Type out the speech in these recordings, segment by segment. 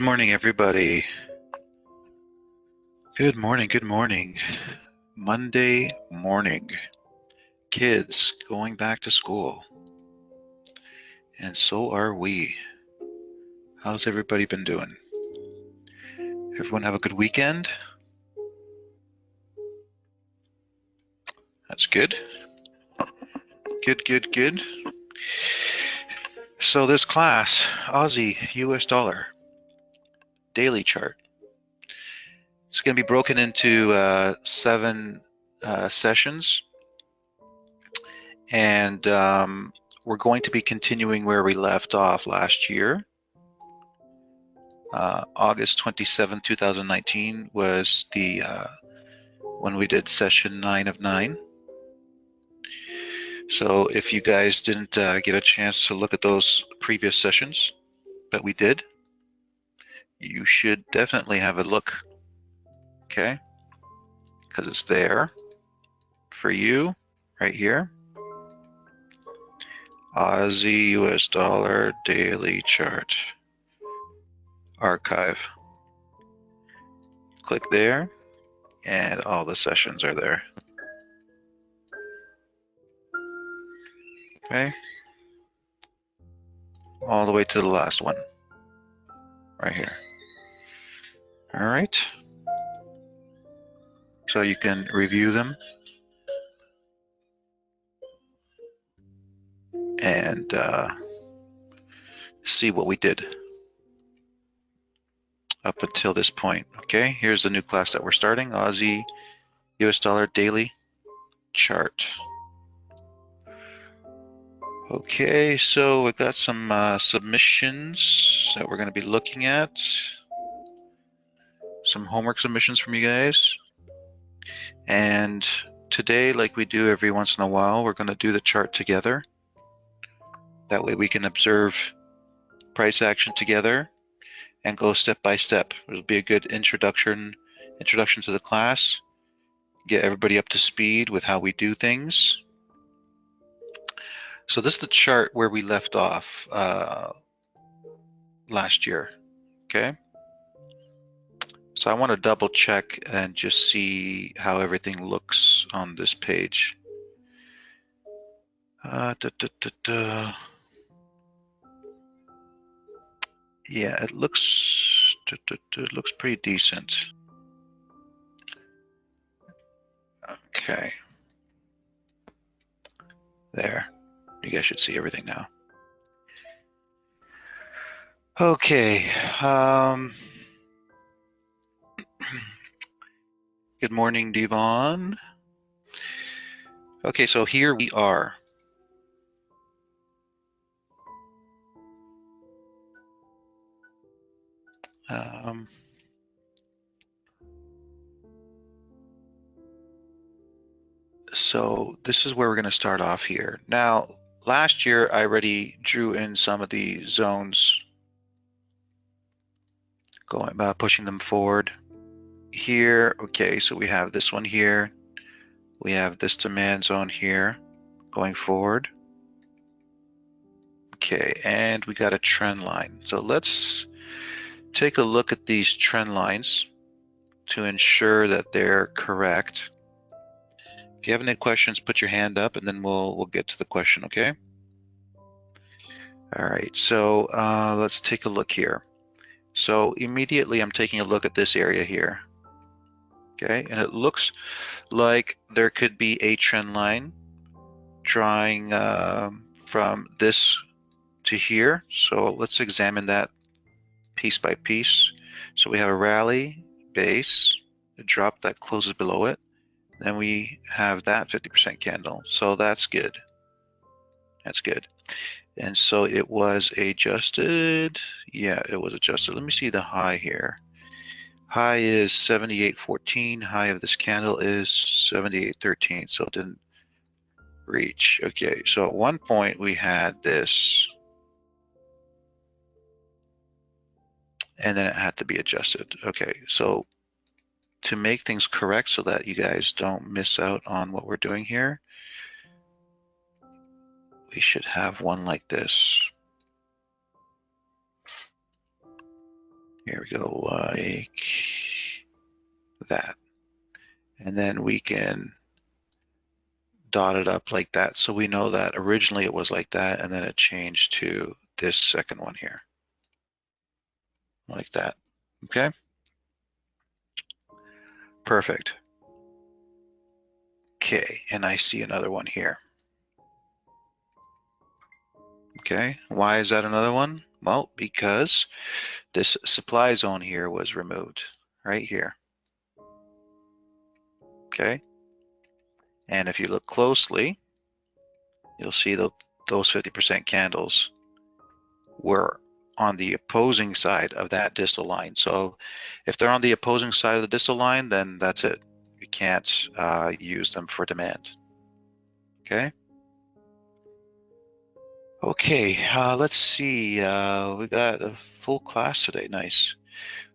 Good morning, everybody. Good morning, good morning. Monday morning. Kids going back to school. And so are we. How's everybody been doing? Everyone have a good weekend? That's good. Good. So this class, Aussie US dollar daily chart. It's going to be broken into 7 sessions. And we're going to be continuing where we left off last year. August 27, 2019 was the when we did session 9 of 9. So if you guys didn't get a chance to look at those previous sessions that we did, you should definitely have a look, okay? Because it's there for you right here. Aussie US dollar daily chart archive. Click there and all the sessions are there. Okay, all the way to the last one right here. All right, so you can review them and see what we did up until this point. Okay, here's the new class that we're starting, Aussie US dollar daily chart. Okay, so we've got some submissions that we're going to be looking at. Some homework submissions from you guys. And today, like we do every once in a while, we're going to do the chart together. That way we can observe price action together and go step by step. It'll be a good introduction to the class, get everybody up to speed with how we do things. So this is the chart where we left off last year, okay? So I want to double check and just see how everything looks on this page. Yeah, it looks pretty decent. Okay. There. You guys should see everything now. Okay. Good morning, Devon. Okay, so here we are. So this is where we're going to start off here. Now, last year I already drew in some of the zones, going pushing them forward. Here, okay, so we have this one here. We have this demand zone here going forward. Okay, and we got a trend line. So let's take a look at these trend lines to ensure that they're correct. If you have any questions, put your hand up and then we'll get to the question, okay? All right, so let's take a look here. So immediately I'm taking a look at this area here. Okay, and it looks like there could be a trend line drawing from this to here. So let's examine that piece by piece. So we have a rally, base, a drop that closes below it. Then we have that 50% candle. So that's good. That's good. And so it was adjusted. Yeah, it was adjusted. Let me see the high here. High is 78.14. High of this candle is 78.13. So it didn't reach. Okay, so at one point we had this. And then it had to be adjusted. Okay, so to make things correct so that you guys don't miss out on what we're doing here, we should have one like this. Here we go, like that. And then we can dot it up like that. So we know that originally it was like that, and then it changed to this second one here. Like that, okay? Perfect. Okay, and I see another one here. Okay, why is that another one? Well, because this supply zone here was removed, right here. Okay, and if you look closely, you'll see that those 50% candles were on the opposing side of that distal line. So if they're on the opposing side of the distal line, then that's it. You can't use them for demand. Okay. Okay, let's see. We got a full class today. Nice.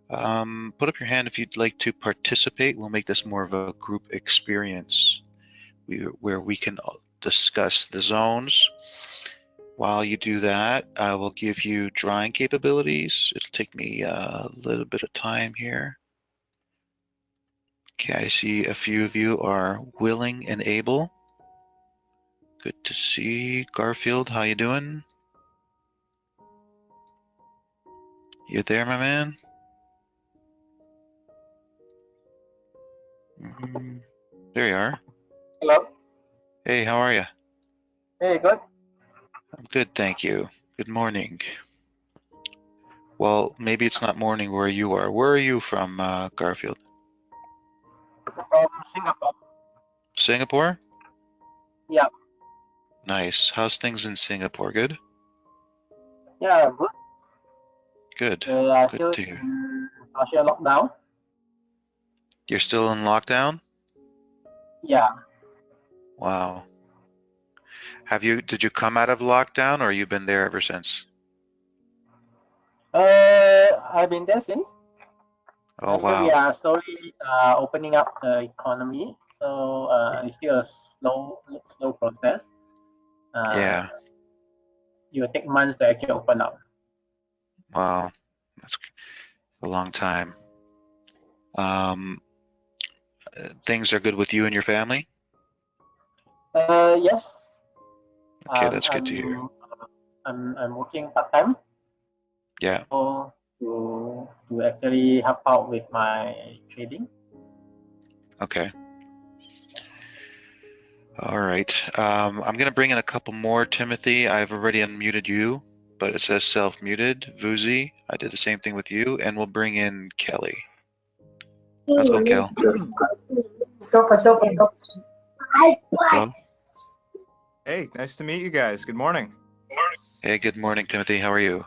Put up your hand if you'd like to participate. We'll make this more of a group experience where we can discuss the zones. While you do that, I will give you drawing capabilities. It'll take me a little bit of time here. Okay, I see a few of you are willing and able. Good to see. Garfield, how you doing? You there, my man? There you are. Hello. Hey, how are you? Hey, good. I'm good, thank you. Good morning. Well, maybe it's not morning where you are. Where are you from, Garfield? From Singapore. Singapore? Yeah. Nice. How's things in Singapore? Good? Yeah, good. Good. They are Good still to hear. in partial lockdown. You're still in lockdown? Yeah. Wow. Did you come out of lockdown or you been there ever since? I've been there since. Oh, Anyway, we wow. are slowly opening up the economy. So it's still a slow process. Uh, Yeah. it will take months to actually open up. Wow. That's a long time. Um, things are good with you and your family? Yes. Okay, that's good to hear. I'm working part time. Yeah. So to actually help out with my trading. Okay. All right. I'm going to bring in a couple more, Timothy. I've already unmuted you, but it says self-muted. Vuzi, I did the same thing with you, and we'll bring in Kelly. How's it going, Kel? Hello? Hey, nice to meet you guys. Good morning. Hey, good morning, Timothy. How are you?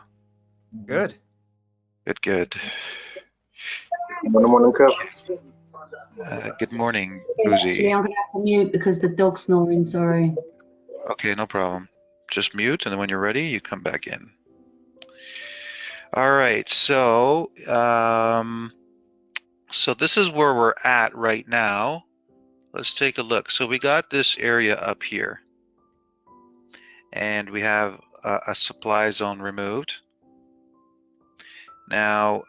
Good. Good, good. Morning, Kev. Good morning, Actually, Vuzi. I'm going to have to mute because the dog's snoring, sorry. Okay, no problem. Just mute, and then when you're ready, you come back in. All right, so this is where we're at right now. Let's take a look. So we got this area up here, and we have a supply zone removed. Now,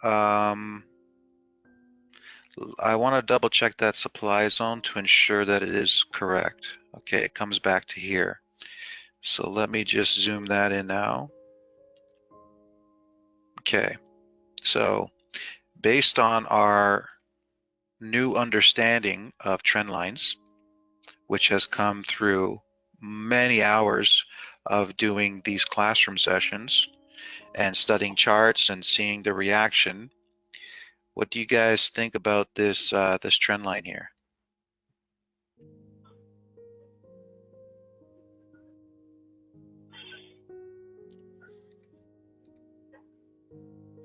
I want to double check that supply zone to ensure that it is correct. Okay, it comes back to here. So let me just zoom that in now. Okay, so based on our new understanding of trend lines, which has come through many hours of doing these classroom sessions and studying charts and seeing the reaction, what do you guys think about this this trend line here?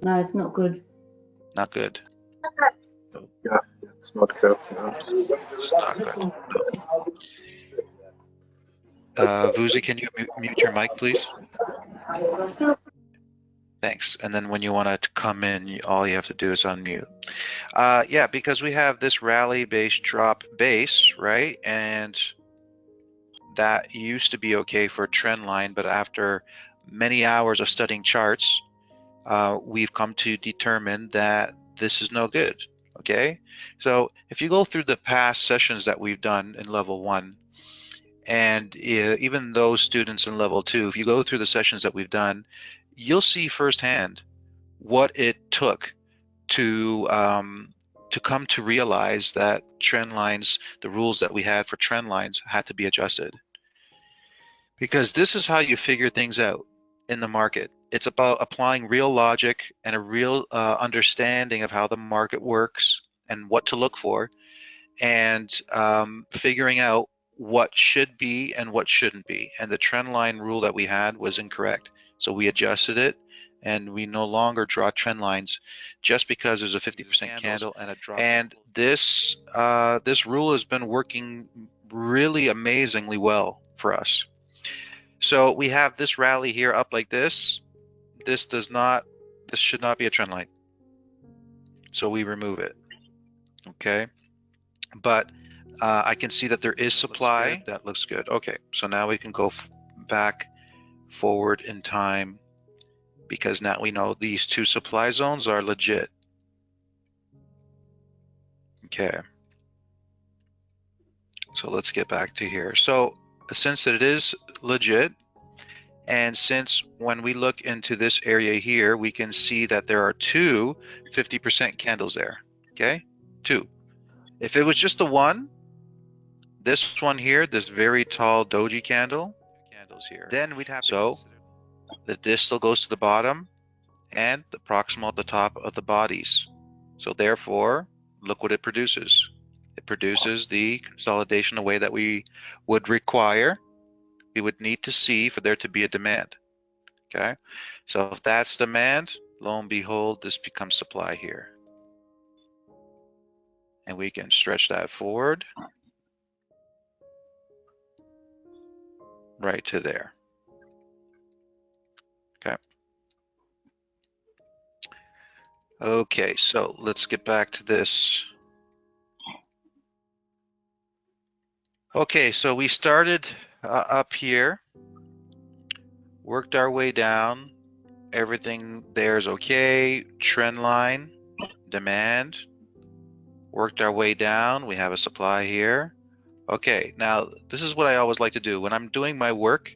No, it's not good. Not good. Yeah, it's not good. It's not good. Vuzi, can you mute your mic, please? Thanks. And then when you want to come in, all you have to do is unmute. Yeah, because we have this rally base drop base, right? And that used to be okay for a trend line, but after many hours of studying charts, we've come to determine that this is no good. Okay, so if you go through the past sessions that we've done in level 1, and even those students in level 2, if you go through the sessions that we've done, you'll see firsthand what it took to come to realize that trend lines, the rules that we had for trend lines, had to be adjusted. Because this is how you figure things out in the market. It's about applying real logic and a real understanding of how the market works and what to look for, and figuring out what should be and what shouldn't be. And the trend line rule that we had was incorrect, so we adjusted it, and we no longer draw trend lines just because there's a 50% candle and a drop. And this rule has been working really amazingly well for us. So we have this rally here up like this. This should not be a trend line, so we remove it. Okay, but I can see that there is supply. That looks good. Okay, so now we can go back forward in time, because now we know these 2 supply zones are legit. Okay, so let's get back to here. So since it is legit, and since when we look into this area here, we can see that there are 2 50% candles there. Okay, 2. If it was just the one, this one here, this very tall doji candle, candles here, then we'd have to consider the distal goes to the bottom and the proximal at the top of the bodies. So therefore, look what it produces. It produces the consolidation the way that we would require, we would need to see for there to be a demand. Okay, so if that's demand, lo and behold, this becomes supply here. And we can stretch that forward right to there. Okay. Okay, so let's get back to this. Okay, so we started up here, worked our way down. Everything there is okay. Trend line, demand. Worked our way down. We have a supply here. Okay, now this is what I always like to do. When I'm doing my work,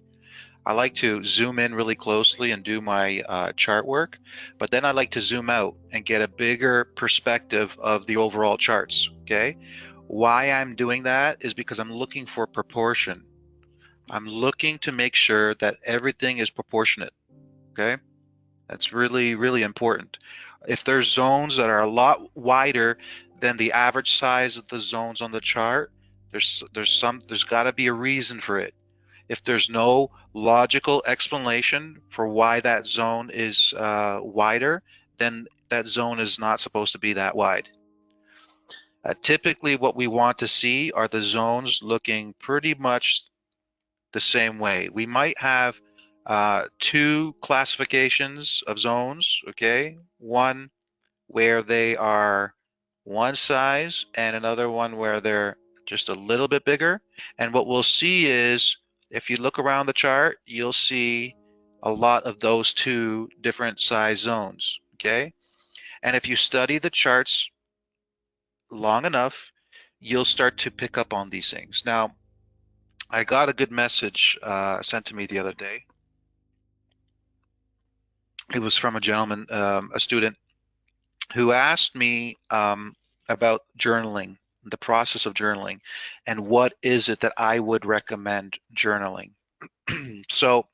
I like to zoom in really closely and do my chart work, but then I like to zoom out and get a bigger perspective of the overall charts, okay? Why I'm doing that is because I'm looking for proportion. I'm looking to make sure that everything is proportionate, okay? That's really, really important. If there's zones that are a lot wider than the average size of the zones on the chart, there's got to be a reason for it. If there's no logical explanation for why that zone is wider, then that zone is not supposed to be that wide. Typically what we want to see are the zones looking pretty much the same way. We might have 2 classifications of zones, okay? One where they are one size and another one where they're just a little bit bigger. And what we'll see is, if you look around the chart, you'll see a lot of those 2 different size zones, okay? And if you study the charts long enough, you'll start to pick up on these things. Now, I got a good message sent to me the other day. It was from a gentleman, a student, who asked me about journaling, the process of journaling, and what is it that I would recommend journaling. So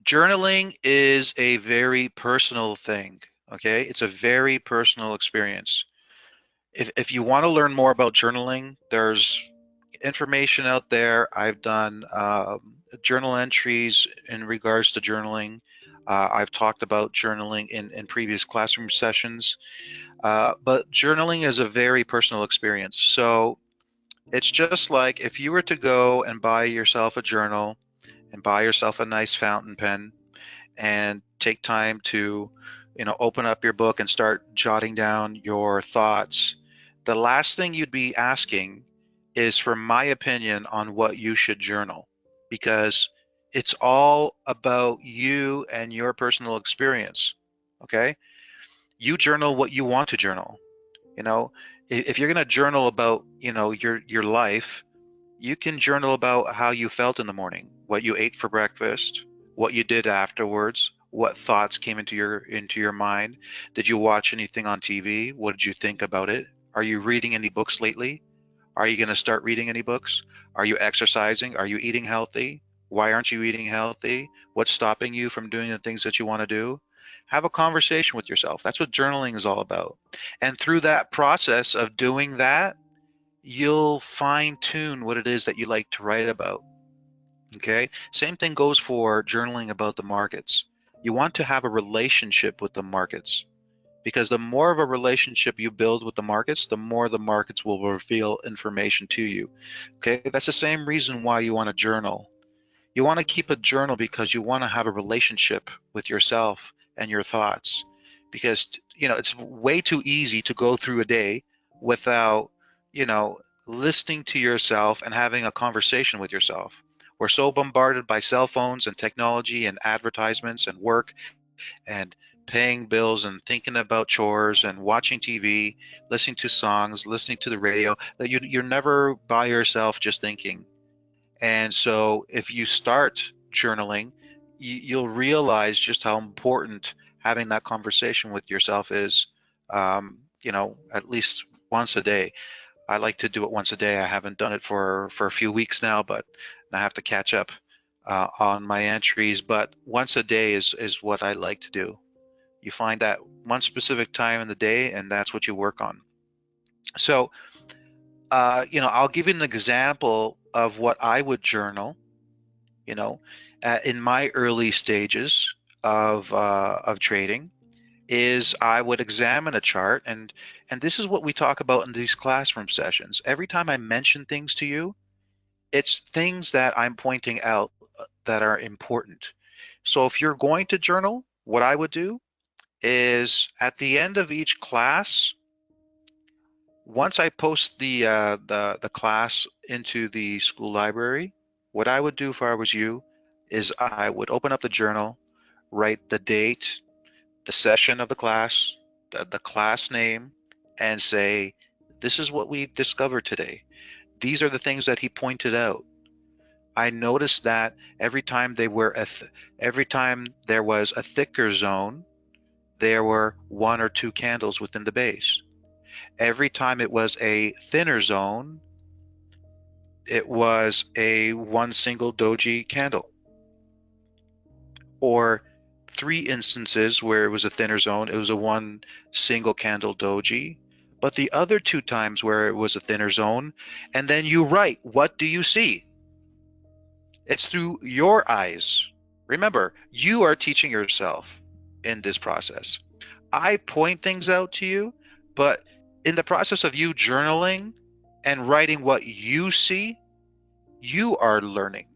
journaling is a very personal thing, okay? It's a very personal experience. If you want to learn more about journaling, there's information out there. I've done journal entries in regards to journaling. I've talked about journaling in previous classroom sessions, but journaling is a very personal experience. So it's just like if you were to go and buy yourself a journal and buy yourself a nice fountain pen and take time to, open up your book and start jotting down your thoughts, the last thing you'd be asking is for my opinion on what you should journal, because It's all about you and your personal experience. Okay? You journal what you want to journal. You know, if you're going to journal about, you know, your life, you can journal about how you felt in the morning, what you ate for breakfast, what you did afterwards, what thoughts came into your mind. Did you watch anything on TV? What did you think about it? Are you reading any books lately? Are you going to start reading any books? Are you exercising? Are you eating healthy? Why aren't you eating healthy? What's stopping you from doing the things that you want to do? Have a conversation with yourself. That's what journaling is all about. And through that process of doing that, you'll fine tune what it is that you like to write about. Okay? Same thing goes for journaling about the markets. You want to have a relationship with the markets, because the more of a relationship you build with the markets, the more the markets will reveal information to you. Okay? That's the same reason why you want to journal. You want to keep a journal because you want to have a relationship with yourself and your thoughts. Because, you know, it's way too easy to go through a day without, you know, listening to yourself and having a conversation with yourself. We're so bombarded by cell phones and technology and advertisements and work and paying bills and thinking about chores and watching TV, listening to songs, listening to the radio, that you're never by yourself just thinking. And so if you start journaling, you'll realize just how important having that conversation with yourself is, you know, at least once a day. I like to do it once a day. I haven't done it for a few weeks now, but I have to catch up on my entries. But once a day is what I like to do. You find that one specific time in the day, and that's what you work on. So, you know, I'll give you an example of what I would journal. You know, in my early stages of trading, is I would examine a chart, and this is what we talk about in these classroom sessions. Every time I mention things to you, it's things that I'm pointing out that are important. So if you're going to journal, what I would do is at the end of each class, once I post the class into the school library, what I would do if I was you is I would open up the journal, write the date, the session of the class, the class name, and say, this is what we discovered today. These are the things that he pointed out. I noticed that every time every time there was a thicker zone, there were one or two candles within the base. Every time it was a thinner zone, it was a one single doji candle. Or 3 instances where it was a thinner zone, it was a one single candle doji. But the other 2 times where it was a thinner zone, and then you write, what do you see? It's through your eyes. Remember, you are teaching yourself in this process. I point things out to you, but in the process of you journaling and writing what you see, you are learning.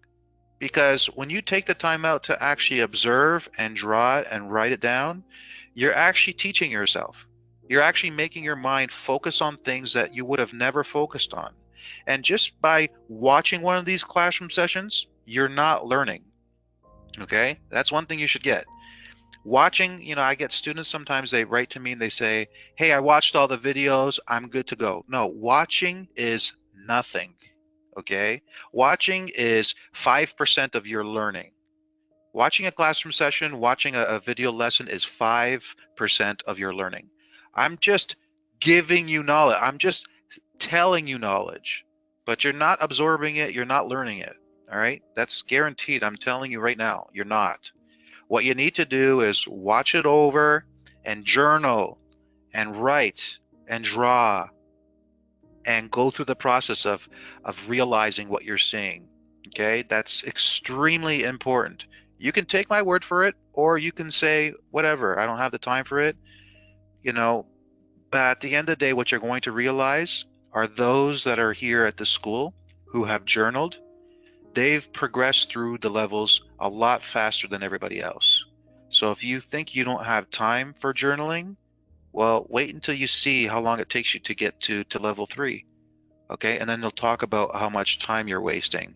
Because when you take the time out to actually observe and draw it and write it down, you're actually teaching yourself. You're actually making your mind focus on things that you would have never focused on. And just by watching one of these classroom sessions, you're not learning. Okay? That's one thing you should get. Watching, you know, I get students sometimes, they write to me and they say, hey, I watched all the videos, I'm good to go. No, watching is nothing. Okay? Watching is 5% of your learning. Watching a classroom session, watching a video lesson is 5% of your learning. I'm just giving you knowledge. I'm just telling you knowledge, but you're not absorbing it. You're not learning it. All right? That's guaranteed. I'm telling you right now, you're not. What you need to do is watch it over and journal and write and draw and go through the process of realizing what you're seeing. Okay? That's extremely important. You can take my word for it, or you can say, whatever, I don't have the time for it, you know, but at the end of the day, what you're going to realize are those that are here at the school who have journaled, they've progressed through the levels a lot faster than everybody else. So if you think you don't have time for journaling, well, wait until you see how long it takes you to get to level 3. Okay, and then they'll talk about how much time you're wasting.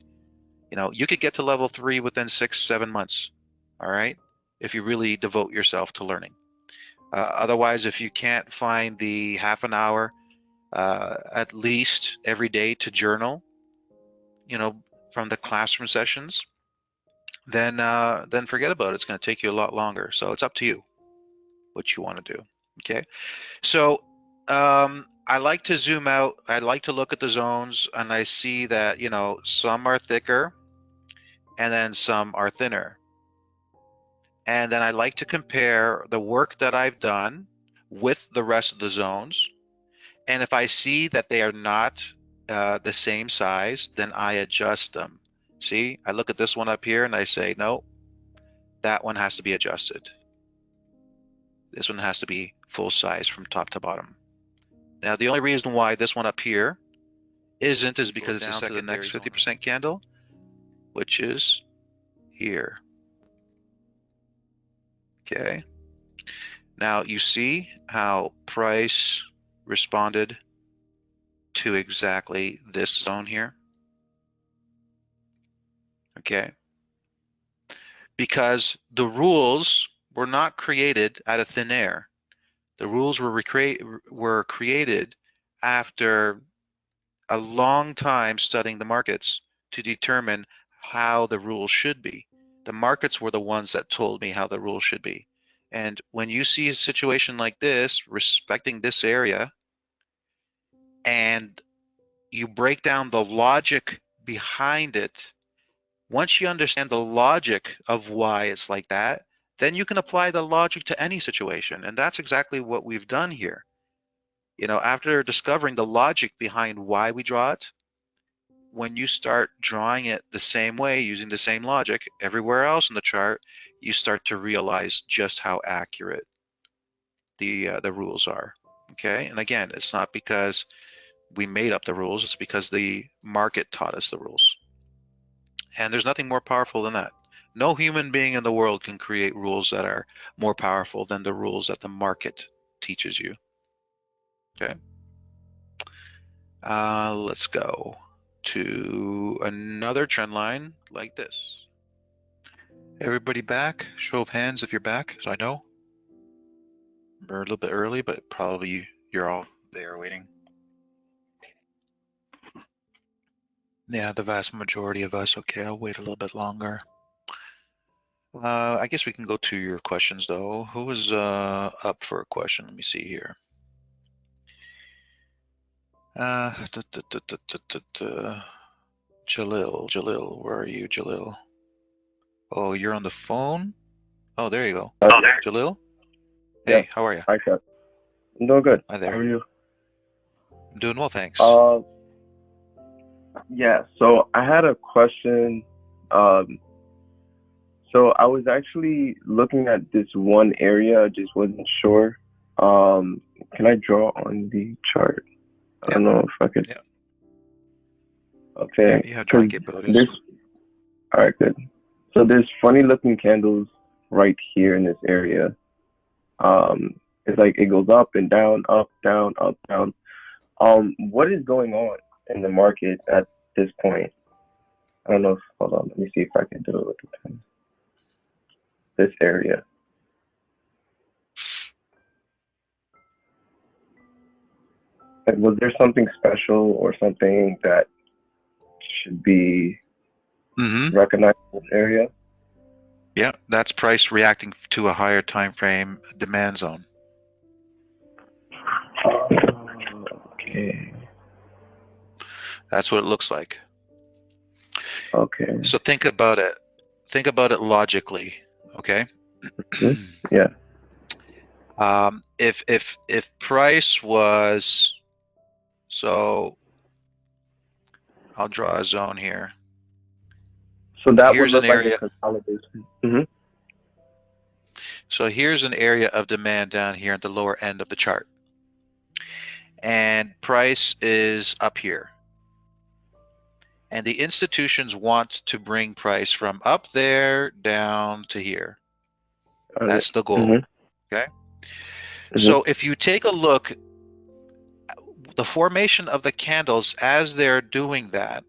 You know, you could get to level 3 within 6-7 months. All right, if you really devote yourself to learning. Otherwise, if you can't find the half an hour at least every day to journal, you know, from the classroom sessions, then forget about it. It's going to take you a lot longer. So it's up to you what you want to do. Okay. So I like to zoom out. I like to look at the zones, and I see that, you know, some are thicker and then some are thinner. And then I like to compare the work that I've done with the rest of the zones. And if I see that they are not the same size, then I adjust them. See, I look at this one up here and I say, no, that one has to be adjusted. This one has to be full size from top to bottom. Now, the only reason why this one up here isn't is because it's down to the next 50% candle, which is here. Okay. Now you see how price responded to exactly this zone here. Okay. Because the rules were not created out of thin air. The rules were created after a long time studying the markets to determine how the rules should be. The markets were the ones that told me how the rules should be. And when you see a situation like this, respecting this area, and you break down the logic behind it, once you understand the logic of why it's like that, then you can apply the logic to any situation. And that's exactly what we've done here. You know, after discovering the logic behind why we draw it, when you start drawing it the same way, using the same logic everywhere else in the chart, you start to realize just how accurate the rules are. Okay, and again, it's not because we made up the rules, it's because the market taught us the rules. And there's nothing more powerful than that. No human being in the world can create rules that are more powerful than the rules that the market teaches you. Okay. Let's go to another trend line like this. Everybody back? Show of hands if you're back, so I know. We're a little bit early, but probably you're all there waiting. Yeah, the vast majority of us. Okay, I'll wait a little bit longer. I guess we can go to your questions though. Who is up for a question? Let me see here. Jalil, where are you, Jalil? Oh, you're on the phone? Oh, there you go. Oh, there. Jalil? Yeah. Hey, how are you? Hi, Kat. I'm doing good. Hi there. How are you? I'm doing well, thanks. Yeah, so I had a question. So I was actually looking at this one area, I just wasn't sure. Can I draw on the chart? I don't know if I could. Yeah. Okay. Yeah, you have drawing capabilities. All right, good. So there's funny looking candles right here in this area. It's like it goes up and down, up, down, up, down. What is going on in the market at this point? I don't know if, hold on, let me see if I can do it with the pen. This area. Like, was there something special or something that should be recognized in this area? Yeah, that's price reacting to a higher time frame demand zone. Okay. That's what it looks like. Okay. So think about it. Think about it logically, okay? Yeah. If price was, so I'll draw a zone here. So that Here's would look an like area. a consolidation. So here's an area of demand down here at the lower end of the chart. And price is up here. And the institutions want to bring price from up there down to here. That's the goal. Okay. So if you take a look, the formation of the candles as they're doing that,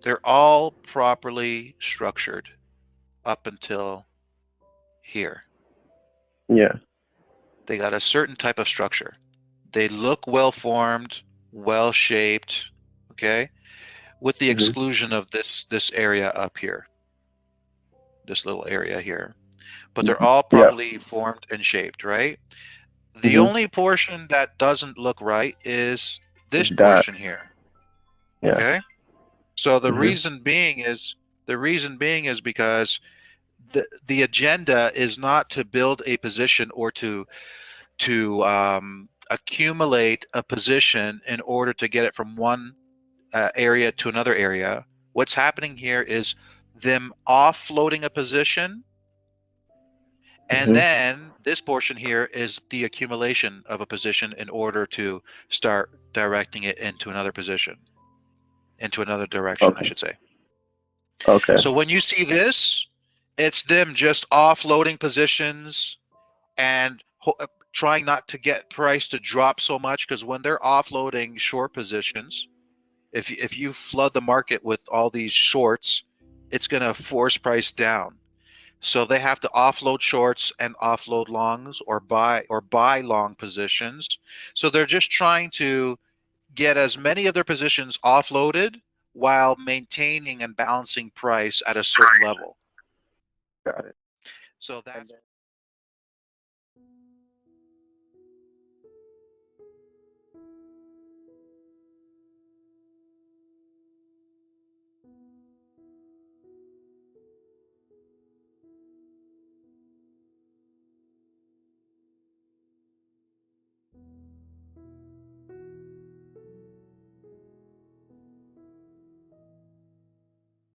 They're all properly structured up until here. Yeah. They got a certain type of structure. They look well formed, well shaped, okay? With the Mhm. exclusion of this area up here, this little area here. But they're all Yeah. properly formed and shaped, right? The Mhm. only portion that doesn't look right is this That. portion here. Yeah. Okay? So the Mhm. reason being is because the agenda is not to build a position or to accumulate a position in order to get it from one area to another area. What's happening here is them offloading a position, and Mhm. then this portion here is the accumulation of a position in order to start directing it into another position, into another direction, I Okay. should say. Okay. So when you see this, it's them just offloading positions and trying not to get price to drop so much, because when they're offloading short positions, if you flood the market with all these shorts, it's going to force price down. So they have to offload shorts and offload longs, or buy long positions. So they're just trying to get as many of their positions offloaded while maintaining and balancing price at a certain level. Got it. So that's